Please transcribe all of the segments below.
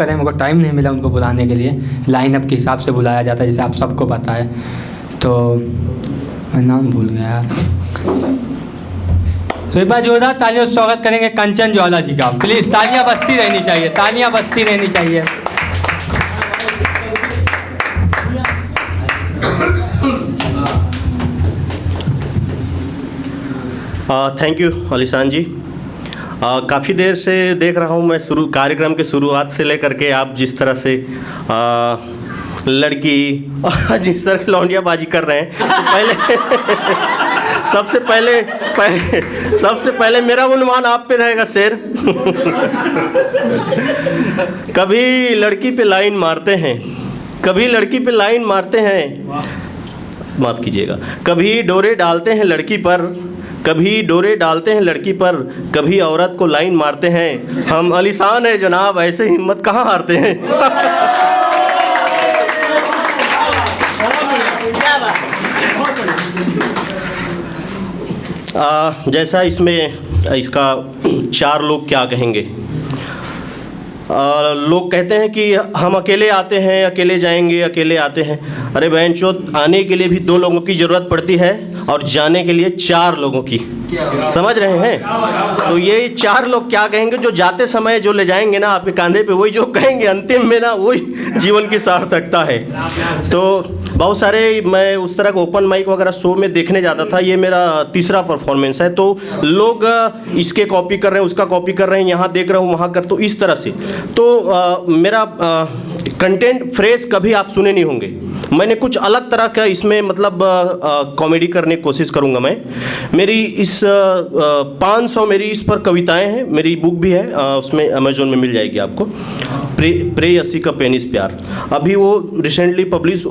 करें, मेरे को टाइम नहीं मिला उनको बुलाने के लिए। लाइन अप के हिसाब से बुलाया जाता है, जैसे आप सबको पता है। तो मैं नाम भूल गया यार। तो एक बार जोरदार तालियों से स्वागत करेंगे कंचन ज्वाला जी का। प्लीज़ तालियां बजती रहनी चाहिए, तालियां बजती रहनी चाहिए। थैंक यू अलीशान जी। काफ़ी देर से देख रहा हूँ मैं कार्यक्रम के शुरुआत से लेकर के आप जिस तरह से लड़की जिस तरह की लौंडियाबाजी कर रहे हैं, पहले सबसे पहले मेरा अनुमान आप पे रहेगा शेर। कभी लड़की पे लाइन मारते हैं, कभी लड़की पे लाइन मारते हैं, माफ़ कीजिएगा, कभी डोरे डालते हैं लड़की पर, कभी डोरे डालते हैं लड़की पर, कभी औरत को लाइन मारते हैं। हम अलीशान है जनाब, ऐसे हिम्मत कहाँ हारते हैं। जैसा इसका 4 लोग क्या कहेंगे। लोग कहते हैं कि हम अकेले आते हैं, अकेले जाएंगे, अकेले आते हैं। अरे बहनचोद, आने के लिए भी 2 लोगों की ज़रूरत पड़ती है और जाने के लिए 4 लोगों की। समझ रहे हैं? तो ये 4 लोग क्या कहेंगे, जो जाते समय जो ले जाएंगे ना आपके कंधे पे, वही जो कहेंगे अंतिम में ना, वही जीवन की सार्थकता है। तो बहुत सारे मैं उस तरह का ओपन माइक वगैरह शो में देखने जाता था। ये मेरा तीसरा परफॉर्मेंस है। तो लोग इसके कॉपी कर रहे हैं, उसका कॉपी कर रहे हैं, यहाँ देख रहा हूँ, वहाँ कर, तो इस तरह से। तो मेरा कंटेंट फ्रेज कभी आप सुने नहीं होंगे। मैंने कुछ अलग तरह का इसमें मतलब कॉमेडी करने की कोशिश करूँगा मैं। मेरी इस 500 मेरी इस पर कविताएं हैं, मेरी बुक भी है, उसमें अमेजोन में मिल जाएगी आपको। प्रेयसी का पेनिस प्यार, अभी वो रिसेंटली पब्लिश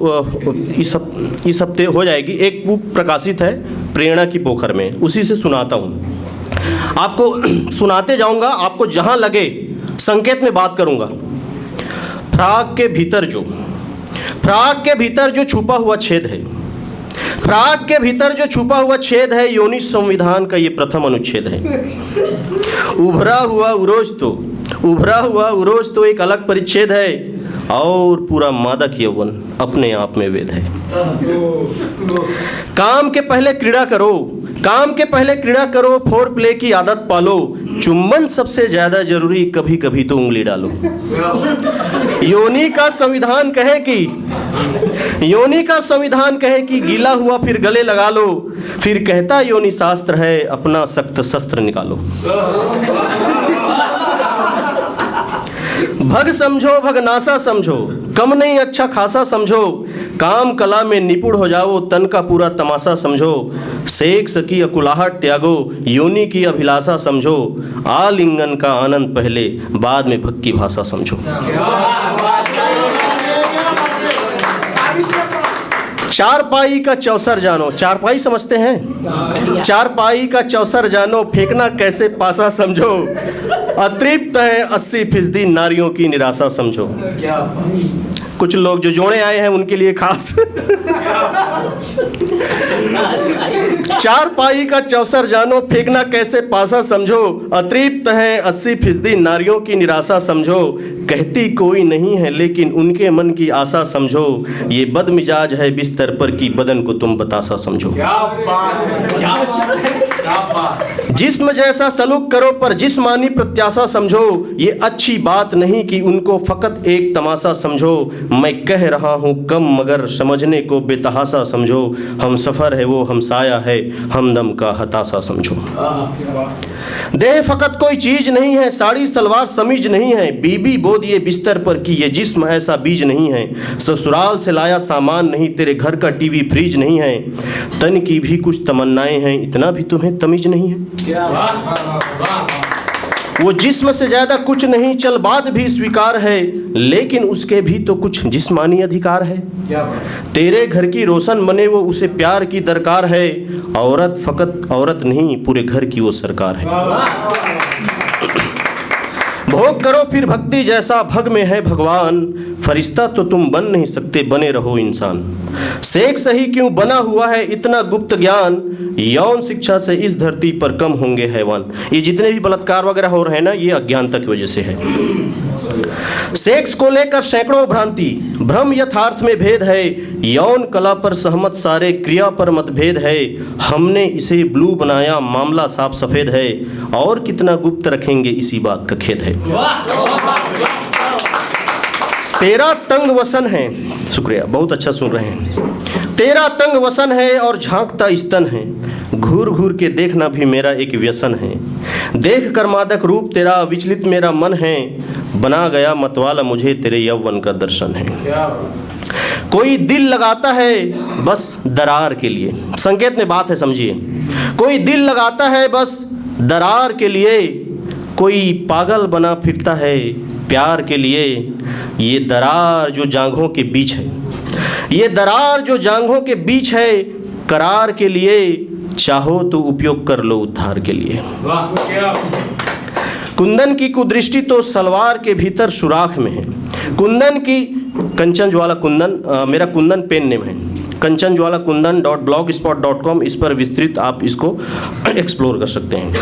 इस हफ्ते हो जाएगी। एक बुक प्रकाशित है प्रेरणा की पोखर में, उसी से सुनाता हूँ आपको। सुनाते जाऊँगा, आपको जहाँ लगे संकेत में बात करूँगा। फ्राक के भीतर जो छुपा हुआ छेद है, फ्राक के भीतर जो छुपा हुआ छेद है, योनि संविधान का ये प्रथम अनुच्छेद है। उभरा हुआ उरोज तो एक अलग परिच्छेद है, और पूरा मादक यौवन अपने आप में वेद है। काम के पहले क्रीड़ा करो, फोर प्ले की आदत पालो, चुंबन सबसे ज्यादा जरूरी, कभी कभी तो उंगली डालो। योनि का संविधान कहे कि गीला हुआ फिर गले लगा लो, फिर कहता योनि शास्त्र है अपना सख्त शस्त्र निकालो। भग समझो भगनासा समझो, कम नहीं अच्छा खासा समझो, काम कला में निपुण हो जाओ, तन का पूरा तमाशा समझो, सेक्स की अकुलाहट त्यागो, योनि की अभिलाषा समझो, आलिंगन का आनंद पहले, बाद में भग की भाषा समझो। चारपाई का चौसर जानो, चारपाई समझते हैं? चारपाई का चौसर जानो, फेंकना कैसे पासा समझो, अतृप्त है 80% नारियों की निराशा समझो। कुछ लोग जो जोड़े आए हैं उनके लिए खास। चारपाई का चौसर जानो, फेंकना कैसे पासा समझो, अतृप्त है 80% नारियों की निराशा समझो, कहती कोई नहीं है लेकिन उनके मन की आशा समझो, ये बदमिजाज है बिस्तर पर की बदन को तुम बतासा समझो। जिस्म जैसा सलूक करो पर जिस्मानी प्रत्याशा समझो, ये अच्छी बात नहीं कि उनको फकत एक तमाशा समझो, मैं कह रहा हूँ कम मगर समझने को बेतहासा समझो, हम सफ़र है वो हमसाया है हमदम का हताशा समझो। देह फकत कोई चीज नहीं है, साड़ी सलवार समीज नहीं है, बीबी बोध ये बिस्तर पर की ये जिस्म ऐसा बीज नहीं है, ससुराल से लाया सामान नहीं, तेरे घर का टीवी फ्रिज नहीं है, तन की भी कुछ तमन्नाएं हैं, इतना भी तुम्हें तमीज नहीं है। वो जिस्म से ज्यादा कुछ नहीं, चल बात भी स्वीकार है, लेकिन उसके भी तो कुछ जिस्मानी अधिकार है, तेरे घर की रोशन बने वो उसे प्यार की दरकार है, औरत फकत औरत नहीं पूरे घर की वो सरकार है। भोग करो फिर भक्ति जैसा भग में है भगवान, फरिश्ता तो तुम बन नहीं सकते बने रहो इंसान, सेक सही क्यों बना हुआ है इतना गुप्त ज्ञान, यौन शिक्षा से इस धरती पर कम होंगे हैवान। ये जितने भी बलात्कार वगैरह हो रहे हैं ना, ये अज्ञानता की वजह से है। सेक्स को लेकर सैकड़ों भ्रांति, भ्रम यथार्थ में भेद है, यौन कला पर सहमत सारे, क्रिया पर मतभेद है, हमने इसे ब्लू बनाया मामला साफ सफेद है, और कितना गुप्त रखेंगे इसी बात का खेद है। तेरा तंग वसन है, शुक्रिया, बहुत अच्छा सुन रहे हैं। तेरा तंग वसन है और झांकता स्तन है, घूर घूर के देखना भी मेरा एक व्यसन है, देख कर मादक रूप तेरा विचलित मेरा मन है, बना गया मतवाला मुझे तेरे यौवन का दर्शन है। कोई दिल लगाता है बस दरार के लिए, संकेत में बात है, समझिए। कोई दिल लगाता है बस दरार के लिए, कोई पागल बना फिरता है प्यार के लिए, ये दरार जो जांघों के बीच है, ये दरार जो जांघों के बीच है, करार के लिए चाहो तो उपयोग कर लो उद्धार के लिए। कुंदन की कुदृष्टि तो सलवार के भीतर सुराख में है, कुंदन की कंचन ज्वाला कुंदन, मेरा कुंदन पेन नेम है, kanchanjwalakundan.blogspot.com, इस पर विस्तृत आप इसको एक्सप्लोर कर सकते हैं।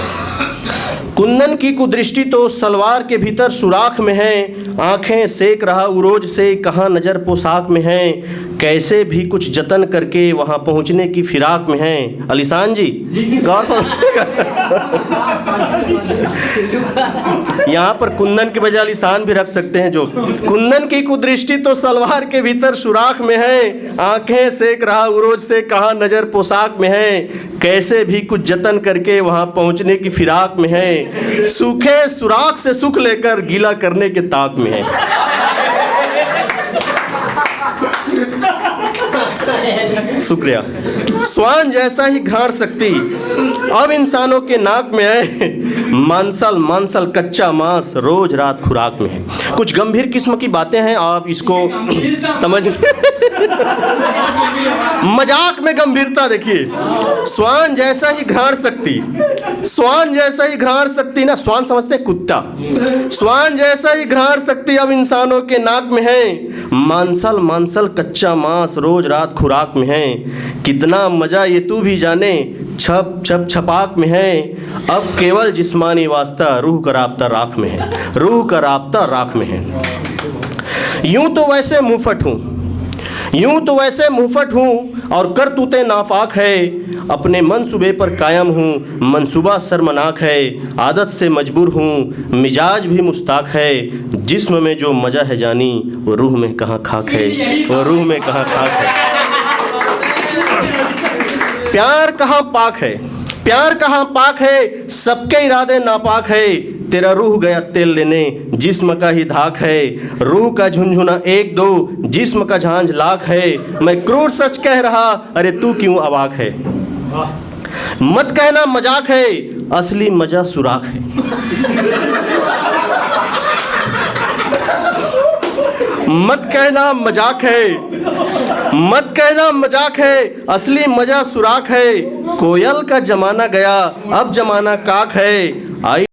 कुंदन की कुदृष्टि तो सलवार के भीतर सुराख में है, आंखें सेक रहा उरोज से, कहाँ नज़र पोशाक में है, कैसे भी कुछ जतन करके वहाँ पहुँचने की फिराक में है। अलीशान जी गौर यहाँ पर कुंदन के बजाय अलीशान भी रख सकते हैं। जो कुंदन की कुदृष्टि तो सलवार के भीतर सुराख में है, आंखें सेक रहा उरोज से, कहाँ नज़र पोशाक में है, कैसे भी कुछ जतन करके वहाँ पहुँचने की फिराक में है, सूखे सुराख से सुख लेकर गीला करने के ताक में है। शुक्रिया। स्वान जैसा ही घाड़ सकती अब इंसानों के नाक में है, मांसल मांसल कच्चा मांस रोज रात खुराक में है। कुछ गंभीर किस्म की बातें हैं, आप इसको समझ मजाक में गंभीरता देखिए। स्वान जैसा ही घाड़ सकती, स्वान जैसा ही घाड़ सकती ना, स्वान समझते हैं कुत्ता, स्वान जैसा ही घाड़ सकती अब इंसानों के नाक में है, मांसल मांसल कच्चा मांस रोज रात खुराक में है, कितना मजा ये तू भी जाने छप छप छपाक में है, अब केवल जिस्मानी वास्ता रूह का राब्ता राख में है, रूह का राब्ता राख में है। यूं तो वैसे मुंहफट हूँ, यूं तो वैसे मुंहफट हूँ और करतूते नाफाक है, अपने मनसूबे पर कायम हूँ मनसूबा शर्मनाक है, आदत से मजबूर हूँ मिजाज भी मुस्ताक है, जिस्म में जो मजा है जानी वो रूह में कहाँ खाक है, वो रूह में कहाँ खाक है। प्यार कहाँ पाक है, प्यार कहाँ पाक है, सबके इरादे नापाक है, तेरा रूह गया तेल लेने जिस्म का ही धाक है, रूह का झुनझुना एक दो जिस्म का झांझ लाख है, मैं क्रूर सच कह रहा अरे तू क्यों अवाक है। मत कहना मजाक है असली मजा सुराख है, मत कहना मजाक है, मत कहना मजाक है असली मजा सुराख है, कोयल का जमाना गया अब जमाना काक है, आई